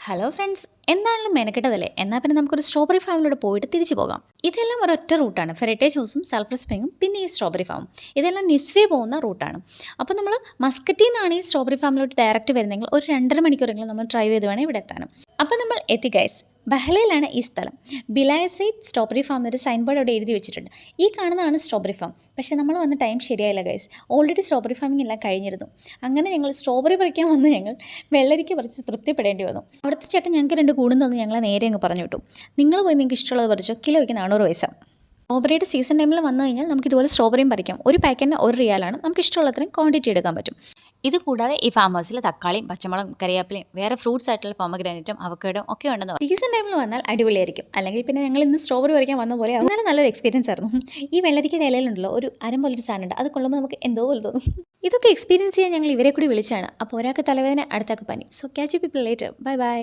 Hello friends, എന്താണെങ്കിലും മെനക്കെട്ടതല്ലേ? എന്നാൽ പിന്നെ നമുക്കൊരു സ്ട്രോബെറി ഫാമിലൂടെ പോയിട്ട് തിരിച്ചു പോകാം. ഇതെല്ലാം ഒരൊറ്റ റൂട്ടാണ്. ഫെറിറ്റേജ് ഹൗസും സൾഫർ സ്പ്രിങ്ങും പിന്നെ ഈ സ്ട്രോബെറി ഫാമും. ഇതെല്ലാം നിസ്വേ പോകുന്ന റൂട്ടാണ്. അപ്പോൾ നമ്മൾ മസ്കറ്റിൽ നിന്നാണ് ഈ സ്ട്രോബെറി ഫാമിലോട്ട് ഡയറക്റ്റ് വരുന്നതെങ്കിൽ ഒരു 2.5 മണിക്കൂറെങ്കിലും നമ്മൾ ഡ്രൈവ് ചെയ്ത് വേണം ഇവിടെ എത്താനും. അപ്പോൾ നമ്മൾ എത്തി ഗൈസ്. ബഹ്ലയിലാണ് ഈ സ്ഥലം. ബിലായസൈഡ് സ്ട്രോബെറി ഫാം എന്നൊരു സൈൻ ബോർഡ് അവിടെ എഴുതി വെച്ചിട്ടുണ്ട്. ഈ കാണുന്നതാണ് സ്ട്രോബെറി ഫാം. പക്ഷേ നമ്മൾ വന്ന ടൈം ശരിയായില്ല ഗൈസ്. ഓൾറെഡി സ്ട്രോബെറി ഫാമിംഗ് എല്ലാം കഴിഞ്ഞിരുന്നു. അങ്ങനെ ഞങ്ങൾ സ്ട്രോബെറി പറിക്കാൻ വന്ന് ഞങ്ങൾ വെള്ളരിക്ക പറിച്ച് തൃപ്തിപ്പെടേണ്ടി വന്നു. അവിടുത്തെ ചേട്ടൻ ഞങ്ങൾക്ക് 2 കൂടും തന്ന് ഞങ്ങളെ നേരെ അങ്ങ് പറഞ്ഞു വിട്ടു. നിങ്ങൾ പോയി നിങ്ങൾക്ക് ഇഷ്ടമുള്ളത് പറിച്ചോ, കിലോയ്ക്ക് 400 പൈസ. സ്ട്രോബെറിയുടെ സീസൺ ടൈമിൽ വന്നു കഴിഞ്ഞാൽ നമുക്ക് ഇതുപോലെ സ്ട്രോബെറിയും പറിക്കാം. ഒരു പാക്കറ്റിന് 1 റിയാലാണ്. നമുക്ക് ഇഷ്ടമുള്ളത്രയും ക്വാണ്ടിറ്റി എടുക്കാൻ പറ്റും. ഇത് കൂടാതെ ഈ ഫാം ഹൗസിൽ തക്കാളിയും പച്ചമുളകും കറിവേപ്പിലയും വേറെ ഫ്രൂട്ട്സ് ആയിട്ടുള്ള പൊമഗ്രാനൈറ്റും അവക്കാഡോയും ഒക്കെ ഉണ്ടെന്ന് പറയും. സീസൺ ടൈമിൽ വന്നാൽ അടിപൊളിയായിരിക്കും. അല്ലെങ്കിൽ പിന്നെ ഞങ്ങൾ ഇന്ന് സ്ട്രോബെറി പറിക്കാൻ വന്ന പോലെ എന്നാലും നല്ലൊരു എക്സ്പീരിയൻസ് ആയിരുന്നു. ഈ വെള്ളരിക്കയുടെ ഇലയിലുണ്ടല്ലോ ഒരു അരം പോലൊരു സാധനമുണ്ട്. അത് കൊള്ളുമ്പോൾ നമുക്ക് എന്തോ പോലെ തോന്നും. ഇതൊക്കെ എക്സ്പീരിയൻസ് ചെയ്യാൻ ഞങ്ങൾ ഇവരെ കൂടി വിളിച്ചാണ്. അപ്പോൾ ഒരാൾക്ക് തലവേദന, അടുത്താൾക്ക് പനി. So catch you people later. Bye bye.